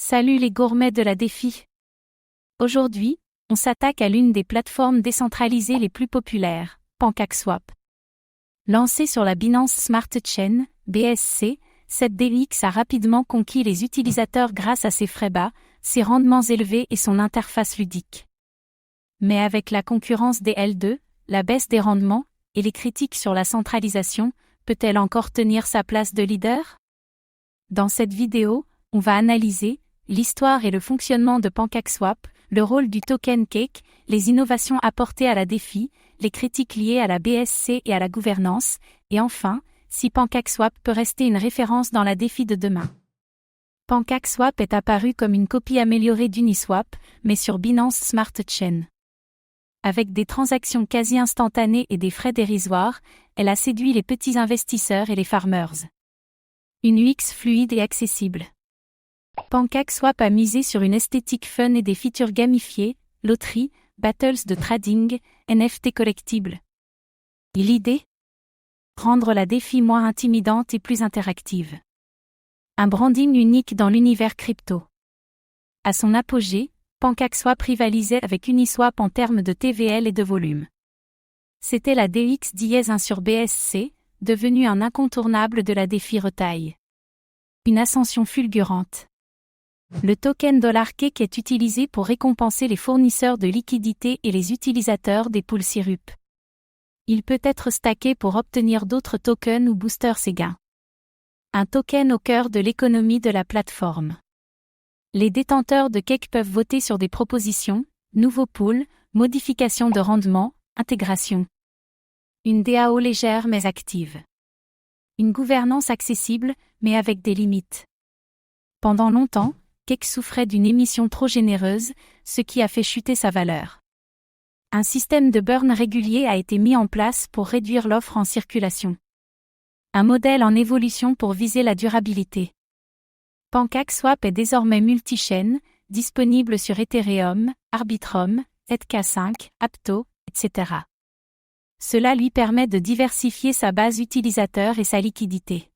Salut les gourmets de la défi. Aujourd'hui, on s'attaque à l'une des plateformes décentralisées les plus populaires, PancakeSwap. Lancée sur la Binance Smart Chain, BSC, cette DEX a rapidement conquis les utilisateurs grâce à ses frais bas, ses rendements élevés et son interface ludique. Mais avec la concurrence des L2, la baisse des rendements, et les critiques sur la centralisation, peut-elle encore tenir sa place de leader? Dans cette vidéo, on va analyser l'histoire et le fonctionnement de PancakeSwap, le rôle du token Cake, les innovations apportées à la défi, les critiques liées à la BSC et à la gouvernance, et enfin, si PancakeSwap peut rester une référence dans la défi de demain. PancakeSwap est apparu comme une copie améliorée d'Uniswap, mais sur Binance Smart Chain. Avec des transactions quasi instantanées et des frais dérisoires, elle a séduit les petits investisseurs et les farmers. Une UX fluide et accessible. PancakeSwap a misé sur une esthétique fun et des features gamifiées, loteries, battles de trading, NFT collectibles. Et l'idée? Rendre la défi moins intimidante et plus interactive. Un branding unique dans l'univers crypto. À son apogée, PancakeSwap rivalisait avec Uniswap en termes de TVL et de volume. C'était la DEX dièse 1 sur BSC, devenue un incontournable de la défi retail. Une ascension fulgurante. Le token $Cake est utilisé pour récompenser les fournisseurs de liquidités et les utilisateurs des poules Syrup. Il peut être stacké pour obtenir d'autres tokens ou booster ses gains. Un token au cœur de l'économie de la plateforme. Les détenteurs de Cake peuvent voter sur des propositions, nouveaux pools, modifications de rendement, intégration. Une DAO légère mais active. Une gouvernance accessible, mais avec des limites. Pendant longtemps, Cake souffrait d'une émission trop généreuse, ce qui a fait chuter sa valeur. Un système de burn régulier a été mis en place pour réduire l'offre en circulation. Un modèle en évolution pour viser la durabilité. PancakeSwap est désormais multi-chaîne, disponible sur Ethereum, Arbitrum, ZK5, Apto, etc. Cela lui permet de diversifier sa base utilisateur et sa liquidité.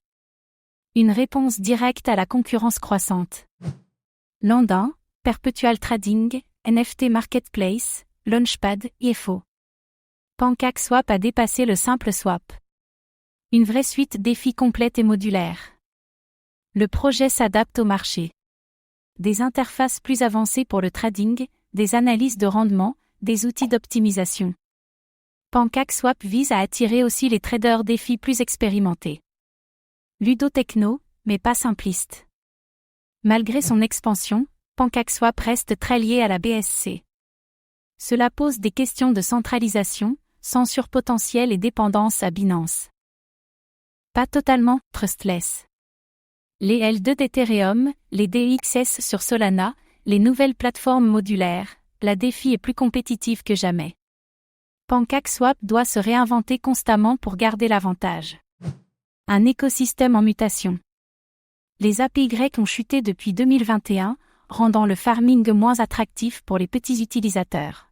Une réponse directe à la concurrence croissante. Landin, Perpetual Trading, NFT Marketplace, Launchpad, IFO. PancakeSwap a dépassé le simple swap. Une vraie suite défi complète et modulaire. Le projet s'adapte au marché. Des interfaces plus avancées pour le trading, des analyses de rendement, des outils d'optimisation. PancakeSwap vise à attirer aussi les traders défi plus expérimentés. Ludotechno, mais pas simpliste. Malgré son expansion, PancakeSwap reste très lié à la BSC. Cela pose des questions de centralisation, censure potentielle et dépendance à Binance. Pas totalement trustless. Les L2 d'Ethereum, les DEXS sur Solana, les nouvelles plateformes modulaires, la défi est plus compétitive que jamais. PancakeSwap doit se réinventer constamment pour garder l'avantage. Un écosystème en mutation. Les APY ont chuté depuis 2021, rendant le farming moins attractif pour les petits utilisateurs.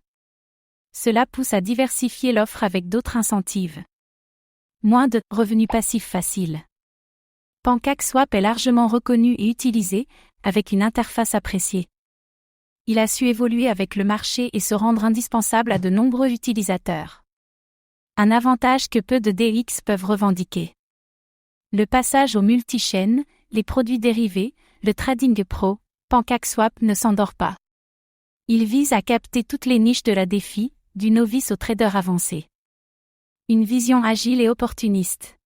Cela pousse à diversifier l'offre avec d'autres incentives. Moins de revenus passifs faciles. PancakeSwap est largement reconnu et utilisé, avec une interface appréciée. Il a su évoluer avec le marché et se rendre indispensable à de nombreux utilisateurs. Un avantage que peu de DEX peuvent revendiquer. Le passage au multi-chain, les produits dérivés, le trading pro, PancakeSwap ne s'endort pas. Il vise à capter toutes les niches de la défi, du novice au trader avancé. Une vision agile et opportuniste.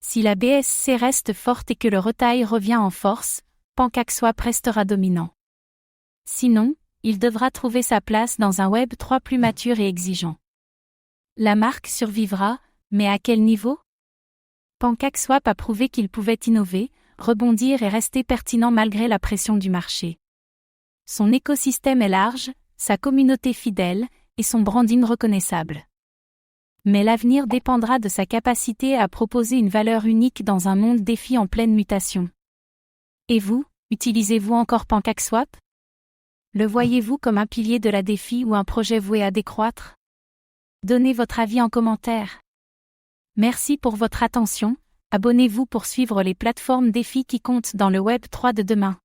Si la BSC reste forte et que le retail revient en force, PancakeSwap restera dominant. Sinon, il devra trouver sa place dans un Web 3 plus mature et exigeant. La marque survivra, mais à quel niveau? PancakeSwap a prouvé qu'il pouvait innover, rebondir et rester pertinent malgré la pression du marché. Son écosystème est large, sa communauté fidèle, et son branding reconnaissable. Mais l'avenir dépendra de sa capacité à proposer une valeur unique dans un monde défi en pleine mutation. Et vous, utilisez-vous encore PancakeSwap? Le voyez-vous comme un pilier de la défi ou un projet voué à décroître? Donnez votre avis en commentaire. Merci pour votre attention, abonnez-vous pour suivre les plateformes défi qui comptent dans le Web 3 de demain.